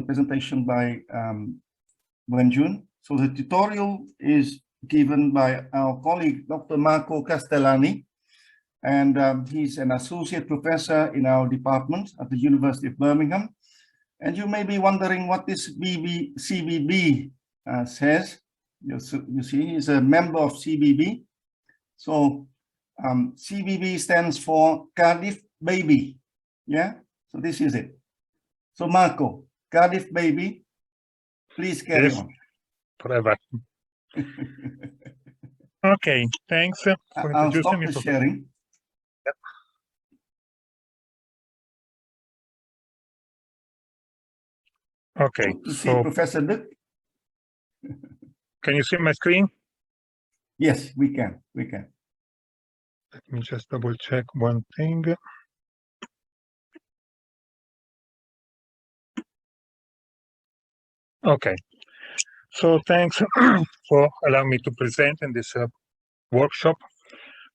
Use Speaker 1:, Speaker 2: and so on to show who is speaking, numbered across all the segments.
Speaker 1: presentation by Jun. So the tutorial is given by our colleague, Dr. Marco Castellani, and he's an associate professor in our department at the University of Birmingham. And you may be wondering what this CBB says. You see, he's a member of CBB. So CBB stands for Cardiff Baby. Yeah, so this is it. So Marco, Cardiff Baby, please carry on.
Speaker 2: Forever. Okay, thanks for introducing me.
Speaker 1: Stop the sharing.
Speaker 2: Yep. Okay,
Speaker 1: so Professor Duck.
Speaker 2: Can you see my screen?
Speaker 1: Yes, we can. We can.
Speaker 2: Let me just double check one thing. Okay, so thanks for allowing me to present in this workshop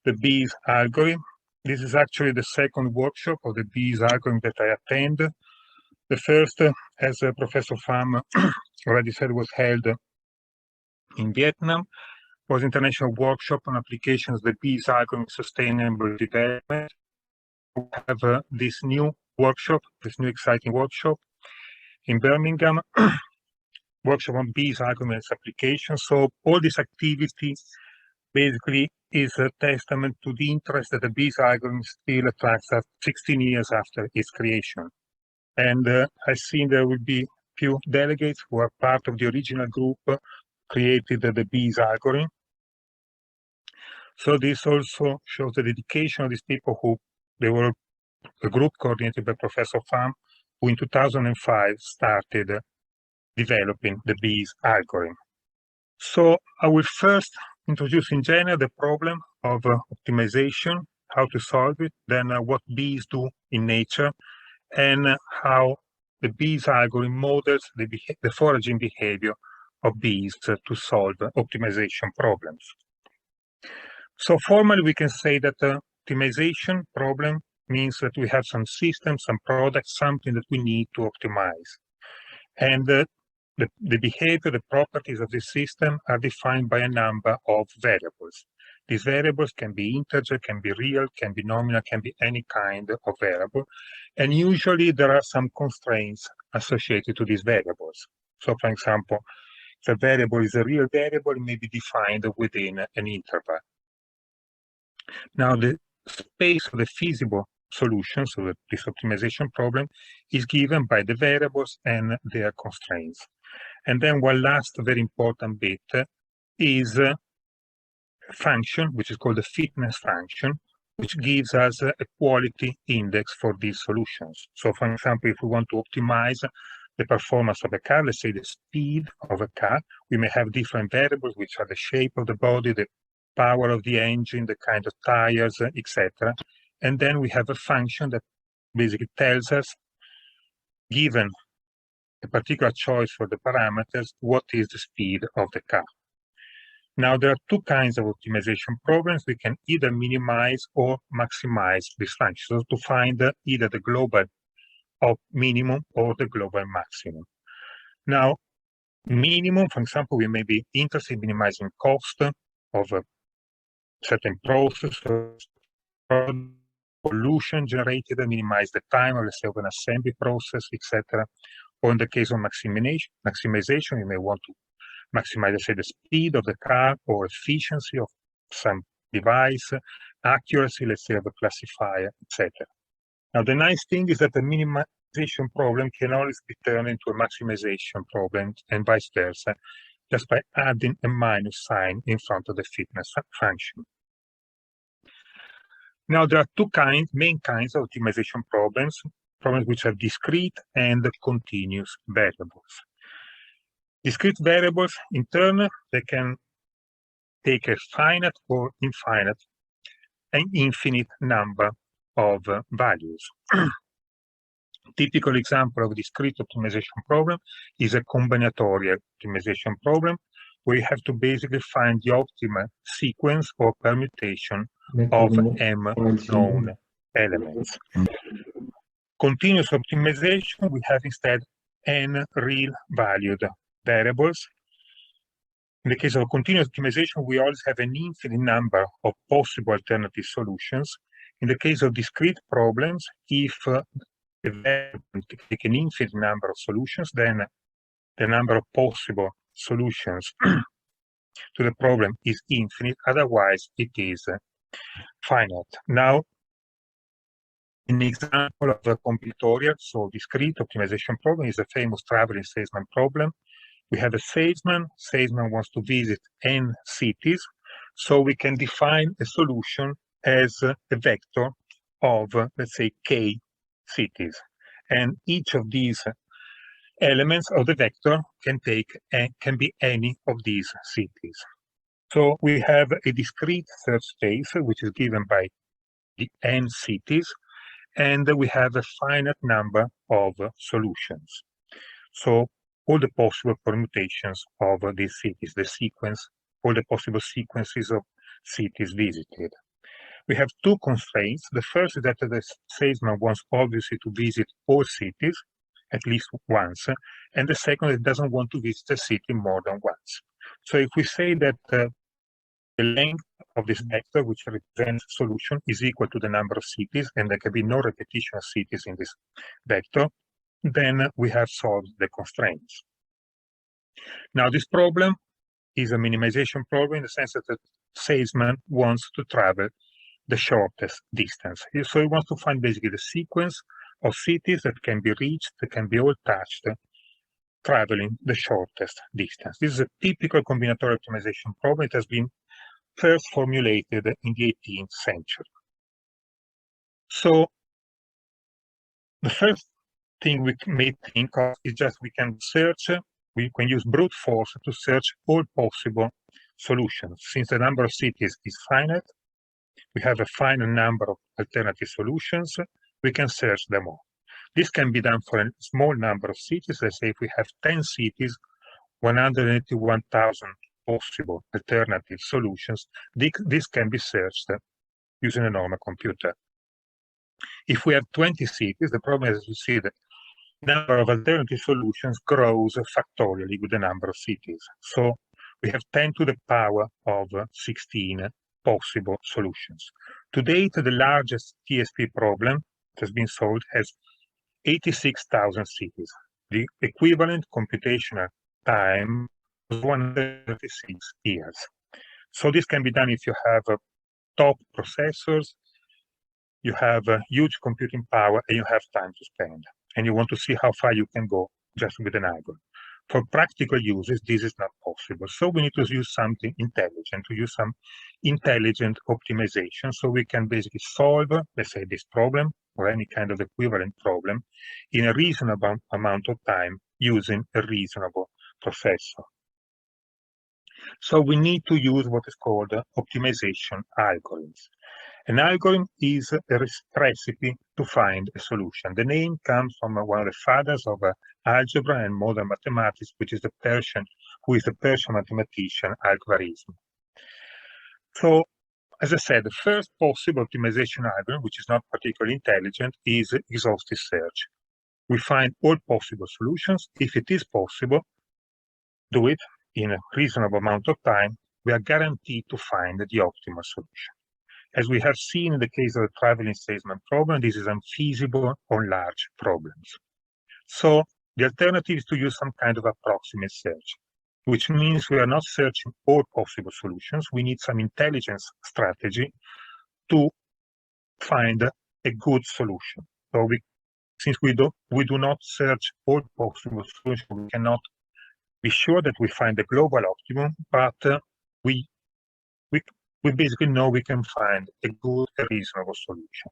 Speaker 2: the BEES algorithm. This is actually the second workshop of the BEES algorithm that I attend. The first, as Professor Pham already said, was held in Vietnam. Was international workshop on applications of the BEES algorithm sustainable development. We have this new workshop, this new exciting workshop in Birmingham. Workshop on BEES algorithm application. So all this activity basically is a testament to the interest that the BEES algorithm still attracts us 16 years after its creation. And I think there will be few delegates who are part of the original group created the BEES algorithm. So this also shows the dedication of these people who, they were a group coordinated by Professor Pham, who in 2005 started developing the BEES algorithm. So I will first introduce in general the problem of optimization, how to solve it, then what bees do in nature, and how the BEES algorithm models the foraging behavior of bees to solve optimization problems. So formally, we can say that the optimization problem means that we have some system, some product, something that we need to optimize. And the behavior, the properties of the system are defined by a number of variables. These variables can be integer, can be real, can be nominal, can be any kind of variable. And usually there are some constraints associated to these variables. So for example, if a variable is a real variable, it may be defined within an interval. Now the space of the feasible solutions of this optimization problem is given by the variables and their constraints. And then one last very important bit is a function, which is called the fitness function, which gives us a quality index for these solutions. So for example, if we want to optimize the performance of a car, let's say the speed of a car, we may have different variables, which are the shape of the body, the power of the engine, the kind of tires, etc. And then we have a function that basically tells us, given a particular choice for the parameters, what is the speed of the car. Now, there are two kinds of optimization problems. We can either minimize or maximize these functions to find either the global minimum or the global maximum. Now, minimum, for example, we may be interested in minimizing cost of a certain process or pollution generated and minimize the time, or let's say, of an assembly process, etc. Or in the case of maximization, you may want to maximize, let's say, the speed of the car or efficiency of some device, accuracy, let's say, of a classifier, etc. Now, the nice thing is that the minimization problem can always be turned into a maximization problem and vice versa, just by adding a minus sign in front of the fitness function. Now, there are two main kinds of optimization problems which have discrete and continuous variables. Discrete variables, in turn, they can take a finite or infinite and infinite number of values. Typical example of discrete optimization problem is a combinatorial optimization problem, where you have to basically find the optimal sequence or permutation of m known elements. Continuous optimization, we have instead n real valued variables. In the case of continuous optimization, we always have an infinite number of possible alternative solutions. In the case of discrete problems, if the variable take an infinite number of solutions, then the number of possible solutions to the problem is infinite, otherwise it is finite. Now, an example of a combinatorial, so discrete optimization problem is a famous traveling salesman problem. We have a salesman wants to visit n cities, so we can define a solution as a vector of, let's say, k cities. And each of these elements of the vector can be any of these cities. So we have a discrete search space, which is given by the n cities, and we have a finite number of solutions. So all the possible permutations of these cities, the sequence, all the possible sequences of cities visited. We have two constraints. The first is that the salesman wants obviously to visit all cities at least once, and the second, it doesn't want to visit a city more than once. So if we say that the length of this vector, which represents solution, is equal to the number of cities, and there can be no repetition of cities in this vector, then we have solved the constraints. Now, this problem is a minimization problem in the sense that the salesman wants to travel the shortest distance. So he wants to find basically the sequence of cities that can be reached, that can be all touched, traveling the shortest distance. This is a typical combinatorial optimization problem. It has been first formulated in the 18th century. So the first thing we may think of is just we can use brute force to search all possible solutions. Since the number of cities is finite, we have a finite number of alternative solutions, we can search them all. This can be done for a small number of cities. Let's say if we have 10 cities, 181,000 possible alternative solutions, this can be searched using a normal computer. If we have 20 cities, the problem is, as you see, the number of alternative solutions grows factorially with the number of cities. So we have 10 to the power of 16 possible solutions. To date, the largest TSP problem that has been solved has 86,000 cities. The equivalent computational time was 136 years. So this can be done if you have top processors, you have huge computing power, and you have time to spend, and you want to see how far you can go just with an algorithm. For practical uses, this is not possible. So we need to use something intelligent, to use some intelligent optimization, so we can basically solve, let's say, this problem or any kind of equivalent problem in a reasonable amount of time using a reasonable processor. So we need to use what is called optimization algorithms. An algorithm is a recipe to find a solution. The name comes from one of the fathers of algebra and modern mathematics, which is the Persian mathematician Al-Khwarizmi. So, as I said, the first possible optimization algorithm, which is not particularly intelligent, is exhaustive search. We find all possible solutions. If it is possible, do it in a reasonable amount of time, we are guaranteed to find the optimal solution. As we have seen in the case of the traveling salesman problem, this is unfeasible on large problems. So the alternative is to use some kind of approximate search, which means we are not searching all possible solutions. We need some intelligence strategy to find a good solution. So since we do not search all possible solutions, we cannot be sure that we find the global optimum, but we basically know we can find a good, reasonable solution.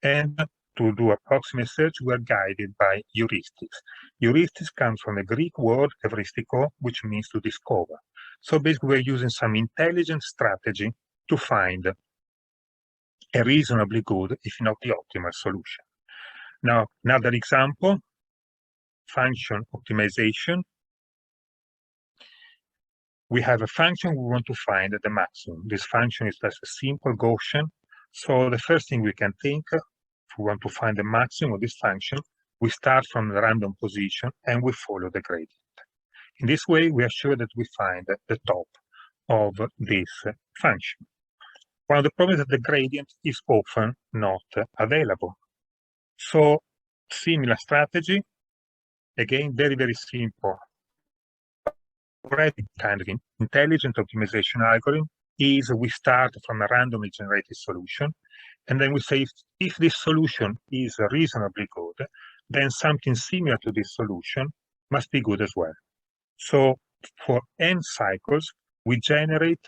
Speaker 2: And to do approximate search, we are guided by heuristics. Heuristics comes from the Greek word heuristiko, which means to discover. So basically, we're using some intelligent strategy to find a reasonably good, if not the optimal solution. Now, another example, function optimization. We have a function we want to find at the maximum. This function is just a simple Gaussian. So the first thing we can think, if we want to find the maximum of this function, we start from the random position and we follow the gradient. In this way, we are sure that we find the top of this function. One of the problems is that the gradient is often not available. So, similar strategy, again, very, very simple. Already kind of intelligent optimization algorithm is we start from a randomly generated solution, and then we say if this solution is reasonably good, then something similar to this solution must be good as well. So for n cycles, we generate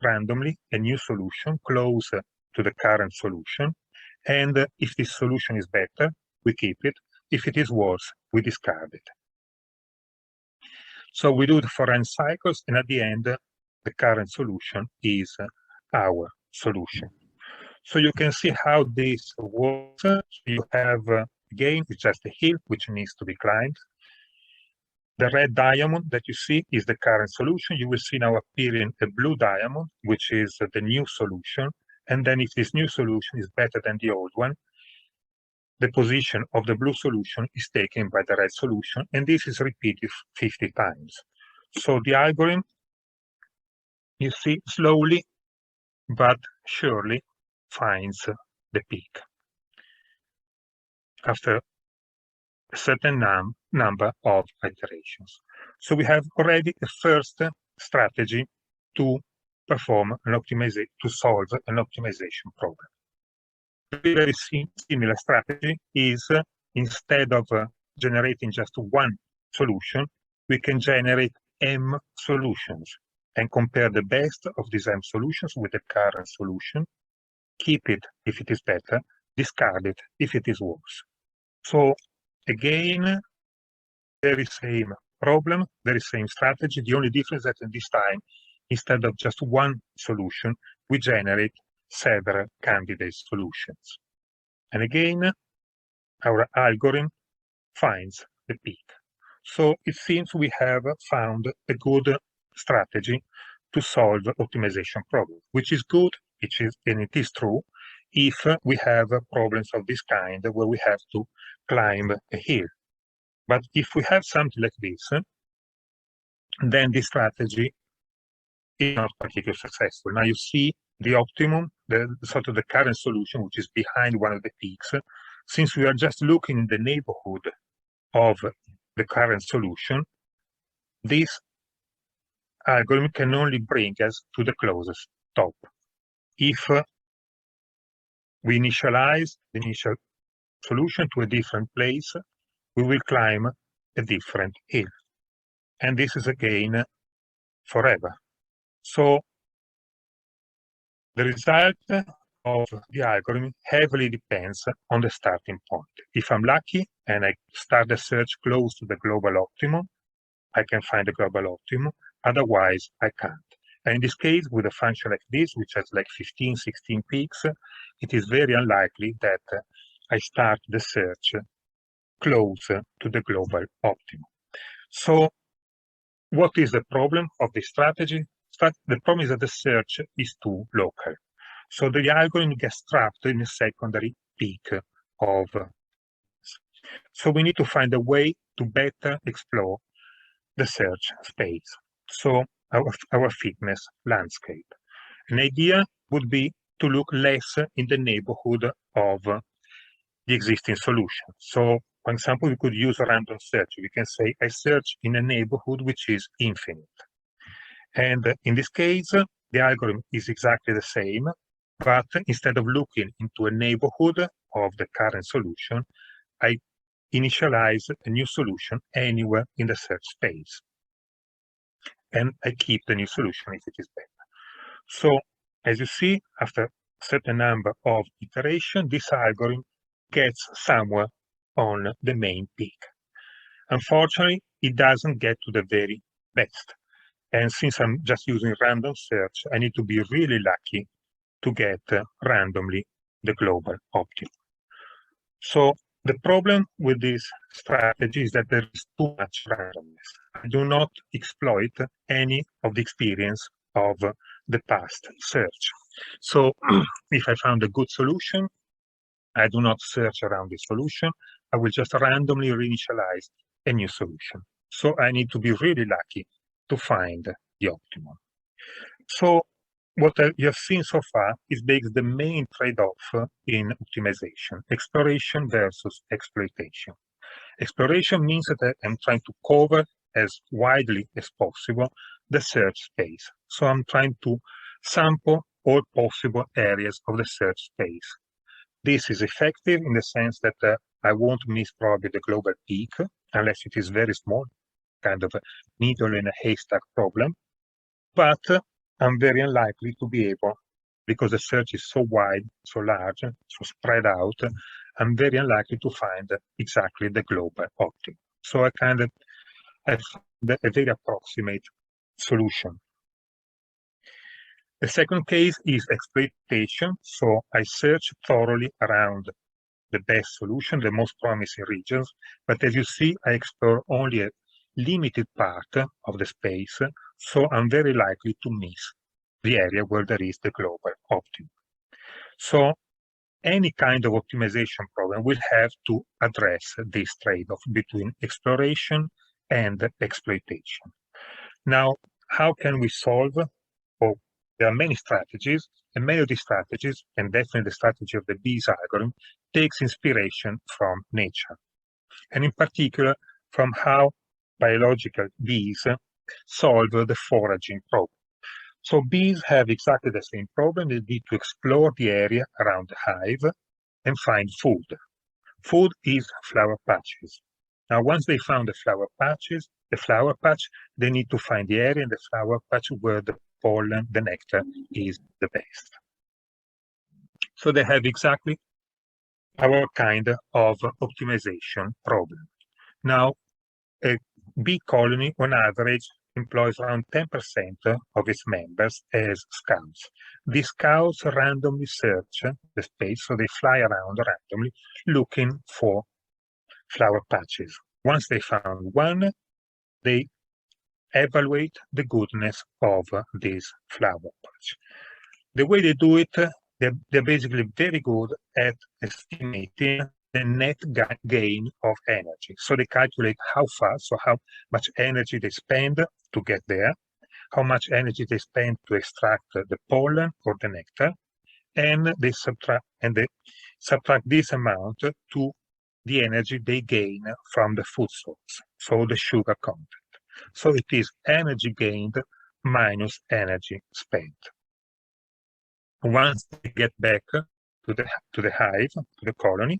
Speaker 2: randomly a new solution close to the current solution, and if this solution is better, we keep it. If it is worse, we discard it. So we do it for n cycles, and at the end, the current solution is our solution. So you can see how this works. You have, again, it's just a hill which needs to be climbed. The red diamond that you see is the current solution. You will see now appearing a blue diamond, which is the new solution. And then if this new solution is better than the old one, the position of the blue solution is taken by the red solution, and this is repeated 50 times. So the algorithm, you see, slowly but surely finds the peak after a certain number of iterations. So we have already a first strategy to perform an optimization, to solve an optimization problem. A very similar strategy is instead of generating just one solution, we can generate m solutions and compare the best of these m solutions with the current solution, keep it if it is better, discard it if it is worse. So again, very same problem, very same strategy. The only difference is that this time, instead of just one solution, we generate several candidate solutions. And again, our algorithm finds the peak. So it seems we have found a good strategy to solve optimization problems, which is good, and it is true, if we have problems of this kind where we have to climb a hill. But if we have something like this, then this strategy is not particularly successful. Now you see the optimum, the sort of the current solution, which is behind one of the peaks. Since we are just looking in the neighborhood of the current solution, this algorithm can only bring us to the closest top. If we initialize the initial solution to a different place, we will climb a different hill. And this is again forever. So the result of the algorithm heavily depends on the starting point. If I'm lucky and I start the search close to the global optimum, I can find the global optimum. Otherwise, I can't. And in this case, with a function like this, which has like 15, 16 peaks, it is very unlikely that I start the search close to the global optimum. So what is the problem of this strategy? The problem is that the search is too local. So the algorithm gets trapped in a secondary peak of. So we need to find a way to better explore the search space. So our fitness landscape. An idea would be to look less in the neighborhood of the existing solution. So, for example, we could use a random search. We can say, I search in a neighborhood which is infinite. And in this case, the algorithm is exactly the same, but instead of looking into a neighborhood of the current solution, I initialize a new solution anywhere in the search space. And I keep the new solution if it is better. So, as you see, after a certain number of iterations, this algorithm gets somewhere on the main peak. Unfortunately, it doesn't get to the very best. And since I'm just using random search, I need to be really lucky to get randomly the global optimum. So the problem with this strategy is that there is too much randomness. I do not exploit any of the experience of the past search. So if I found a good solution, I do not search around the solution. I will just randomly reinitialize a new solution. So I need to be really lucky to find the optimum. So what you have seen so far is basically the main trade-off in optimization, exploration versus exploitation. Exploration means that I'm trying to cover as widely as possible the search space. So I'm trying to sample all possible areas of the search space. This is effective in the sense that I won't miss probably the global peak, unless it is very small, kind of a needle in a haystack problem. But I'm very unlikely to be able, because the search is so wide, so large, so spread out, I'm very unlikely to find exactly the global optimum. So I find a very approximate solution. The second case is exploitation. So I search thoroughly around the best solution, the most promising regions, but as you see, I explore only a limited part of the space, so I'm very likely to miss the area where there is the global optimum. So any kind of optimization problem will have to address this trade-off between exploration and exploitation. Now, how can we solve? Well, there are many strategies, and many of these strategies, and definitely the strategy of the bees algorithm, takes inspiration from nature, and in particular from how biological bees solve the foraging problem. So bees have exactly the same problem. They need to explore the area around the hive and find food. Food is flower patches. Now, once they found the flower patch, they need to find the area in the flower patch where the pollen, the nectar, is the best. So they have exactly our kind of optimization problem. Now, a bee colony, on average, employs around 10% of its members as scouts. These scouts randomly search the space, so they fly around randomly looking for flower patches. Once they found one, they evaluate the goodness of this flower patch. The way they do it, they're basically very good at estimating the net gain of energy. So they calculate how fast, so how much energy they spend to get there, how much energy they spend to extract the pollen or the nectar, and they subtract this amount to the energy they gain from the food source, so the sugar content. So it is energy gained minus energy spent. Once they get back to the hive, to the colony,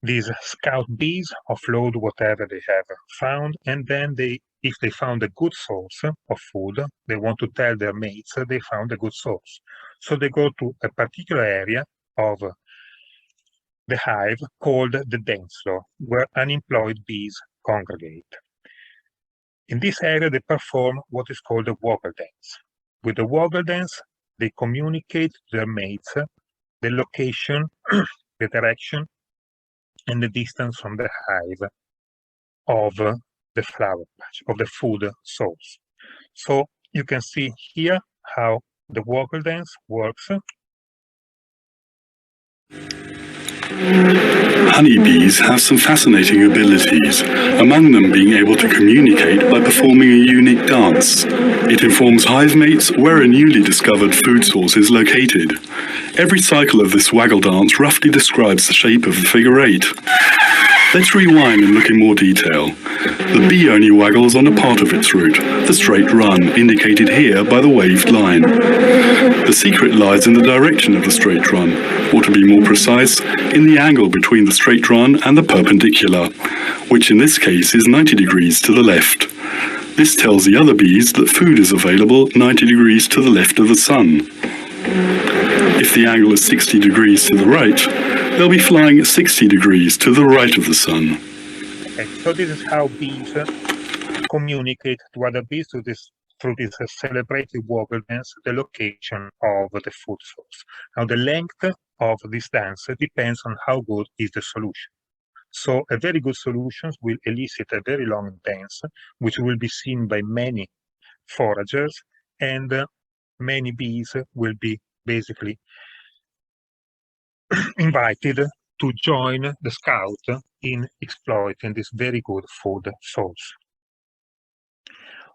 Speaker 2: these scout bees offload whatever they have found, and then if they found a good source of food, they want to tell their mates they found a good source. So they go to a particular area of the hive called the dance floor, where unemployed bees congregate. In this area, they perform what is called a woggle dance. With the woggle dance, they communicate to their mates the location, the direction, and the distance from the hive of the flower patch, of the food source. So you can see here how the woggle dance works.
Speaker 3: Honeybees have some fascinating abilities, among them being able to communicate by performing a unique dance. It informs hive mates where a newly discovered food source is located. Every cycle of this waggle dance roughly describes the shape of a figure 8. Let's rewind and look in more detail. The bee only waggles on a part of its route, the straight run, indicated here by the waved line. The secret lies in the direction of the straight run, or to be more precise, in the angle between the straight run and the perpendicular, which in this case is 90 degrees to the left. This tells the other bees that food is available 90 degrees to the left of the sun. If the angle is 60 degrees to the right, they'll be flying 60 degrees to the right of the sun.
Speaker 2: Okay, so this is how bees communicate to other bees through this celebrated woggle dance, the location of the food source. Now, the length of this dance depends on how good is the solution. So a very good solution will elicit a very long dance, which will be seen by many foragers, and many bees will be basically invited to join the scout in exploiting this very good food source.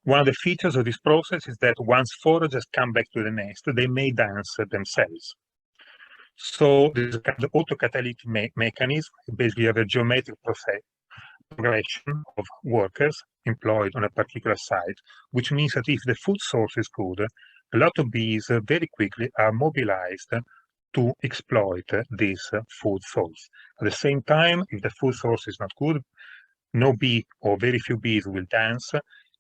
Speaker 2: One of the features of this process is that once foragers come back to the nest, they may dance themselves. So this is the autocatalytic mechanism. Basically, you have a geometric progression of workers employed on a particular site, which means that if the food source is good, a lot of bees very quickly are mobilized to exploit this food source. At the same time, if the food source is not good, no bee or very few bees will dance.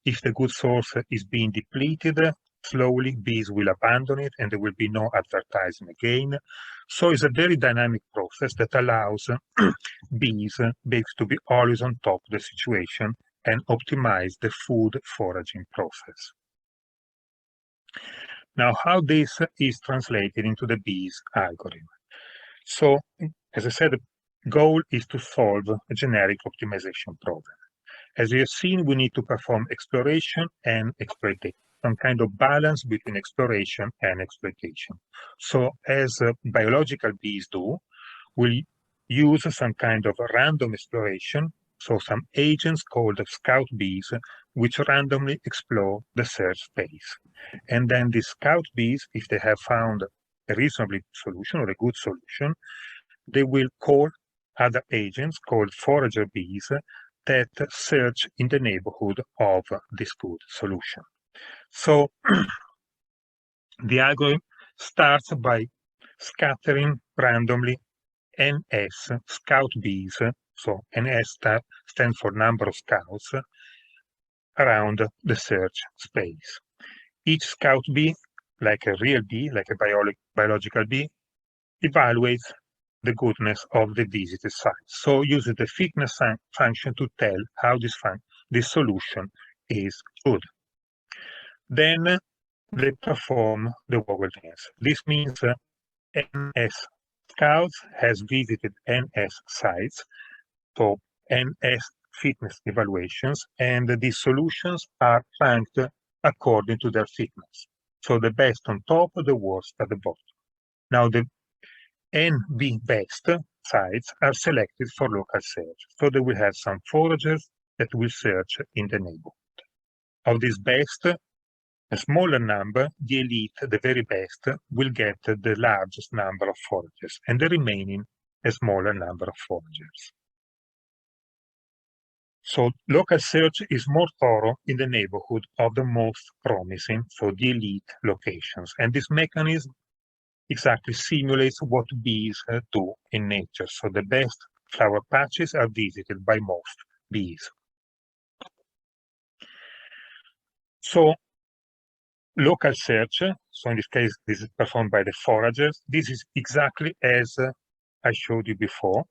Speaker 2: If the good source is being depleted, slowly bees will abandon it and there will be no advertising again. So it's a very dynamic process that allows bees to be always on top of the situation and optimize the food foraging process. Now, how this is translated into the bees algorithm. So, as I said, the goal is to solve a generic optimization problem. As we have seen, we need to perform exploration and exploitation, some kind of balance between exploration and exploitation. So as biological bees do, we'll use some kind of random exploration, so some agents called scout bees, which randomly explore the search space. And then the scout bees, if they have found a reasonable solution or a good solution, they will call other agents called forager bees that search in the neighborhood of this good solution. So the algorithm starts by scattering randomly NS scout bees, so NS stands for number of scouts, around the search space. Each scout bee, like a real bee, like a biological bee, evaluates the goodness of the visited site. So uses the fitness function to tell how this solution is good. Then they perform the woggle dance. This means NS scouts has visited NS sites, so NS fitness evaluations, and these solutions are ranked according to their fitness. So the best on top, the worst at the bottom. Now the NB best sites are selected for local search. So they will have some foragers that will search in the neighborhood. Of this best, a smaller number, the elite, the very best, will get the largest number of foragers, and the remaining, a smaller number of foragers. So local search is more thorough in the neighborhood of the most promising, so the elite locations. And this mechanism exactly simulates what bees do in nature. So the best flower patches are visited by most bees. So local search, so in this case, this is performed by the foragers. This is exactly as I showed you before.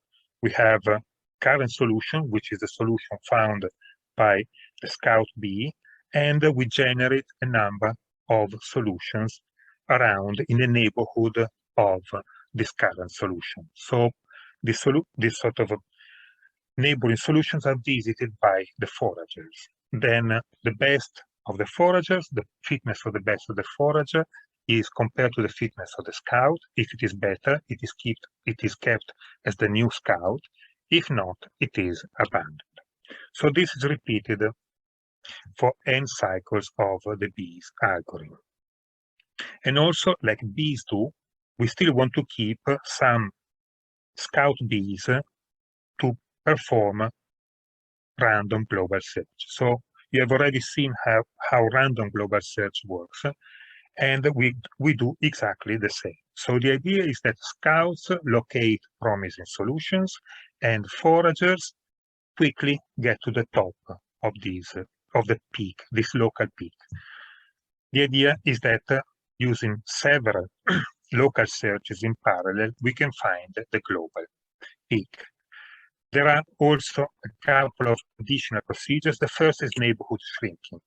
Speaker 2: We have a current solution, which is the solution found by the scout bee, and we generate a number of solutions around in the neighborhood of this current solution. So this sort of neighboring solutions are visited by the foragers. Then the best of the foragers, the fitness of the best of the forager is compared to the fitness of the scout. If it is better, it is kept as the new scout. If not, it is abandoned. So this is repeated for n cycles of the bees algorithm. And also, like bees do, we still want to keep some scout bees to perform random global search. So you have already seen how random global search works, and we do exactly the same. So the idea is that scouts locate promising solutions, and foragers quickly get to the top of the peak, this local peak. The idea is that using several local searches in parallel, we can find the global peak. There are also a couple of additional procedures. The first is neighborhood shrinking.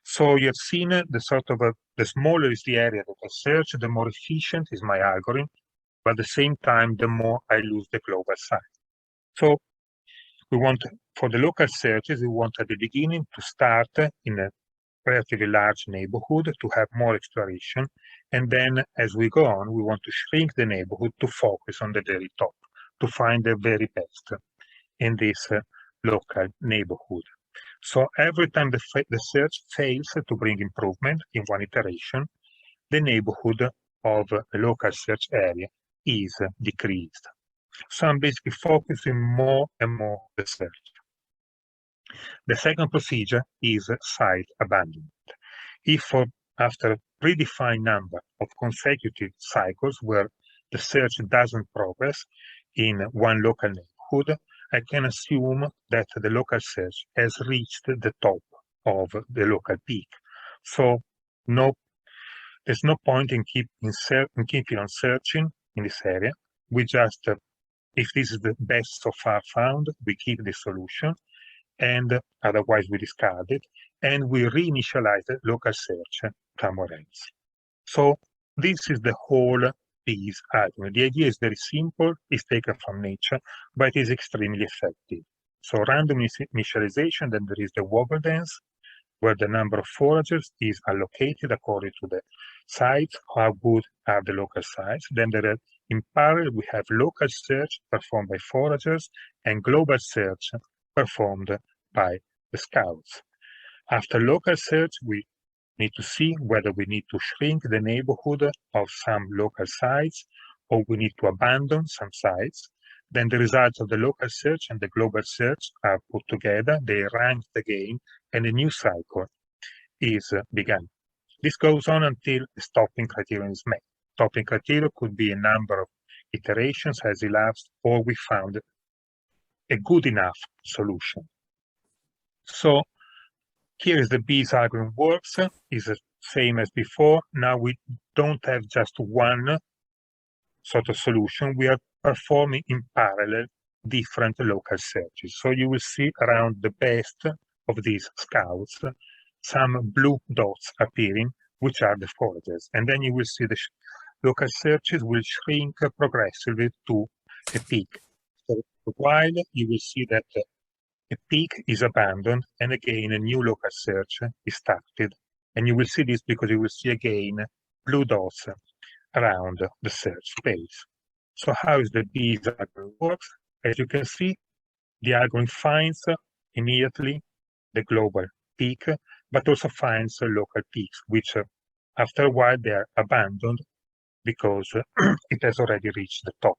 Speaker 2: So you've seen the smaller is the area that I search, the more efficient is my algorithm, but at the same time, the more I lose the global site. So we want, for the local searches, we want at the beginning to start in a relatively large neighborhood to have more exploration, And then as we go on, we want to shrink the neighborhood to focus on the very top, to find the very best in this local neighborhood. So every time the search fails to bring improvement in one iteration, the neighborhood of the local search area is decreased. So I'm basically focusing more and more the search. The second procedure is site abandonment. If after a predefined number of consecutive cycles where the search doesn't progress in one local neighborhood, I can assume that the local search has reached the top of the local peak. So there's no point in keeping on searching in this area. We just, if this is the best so far found, we keep the solution, and otherwise we discard it, and we reinitialize the local search somewhere else. So this is the whole Bayes argument. The idea is very simple, it's taken from nature, but it is extremely effective. So random initialization, then there is the wobble dance, where the number of foragers is allocated according to the sites, how good are the local sites. Then there are, in parallel, we have local search performed by foragers and global search performed by the scouts. After local search, we need to see whether we need to shrink the neighborhood of some local sites or we need to abandon some sites. Then the results of the local search and the global search are put together, they rank the game, and a new cycle is begun. This goes on until the stopping criterion is met. Stopping criterion could be a number of iterations has elapsed, or we found a good enough solution. So here is the Bayes algorithm works, is the same as before. Now we don't have just one sort of solution, we are performing in parallel different local searches. So you will see around the best of these scouts some blue dots appearing, which are the foragers. And then you will see the local searches will shrink progressively to a peak. So while you will see that a peak is abandoned, and again a new local search is started. And you will see this because you will see again blue dots around the search space. So how is the Bayes algorithm works? As you can see, the algorithm finds immediately the global peak, but also finds local peaks, which after a while they are abandoned because it has already reached the top.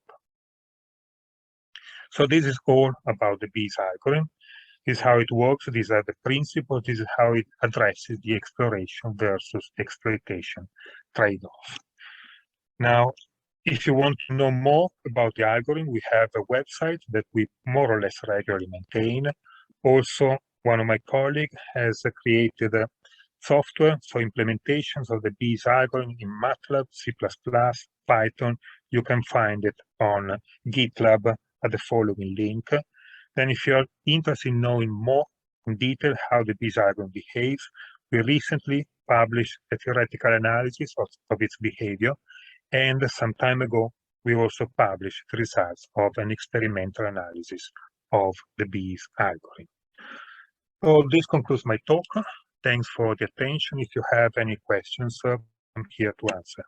Speaker 2: So this is all about the Bayes algorithm. This is how it works, these are the principles, this is how it addresses the exploration versus exploitation trade-off. Now, if you want to know more about the algorithm, we have a website that we more or less regularly maintain. Also, one of my colleagues has created a software for implementations of the Bayes algorithm in MATLAB, C++, Python. You can find it on GitLab at the following link. Then if you're interested in knowing more in detail how the Bayes algorithm behaves, we recently published a theoretical analysis of its behavior, and some time ago, we also published the results of an experimental analysis of the Bayes algorithm. So this concludes my talk. Thanks for the attention. If you have any questions, I'm here to answer.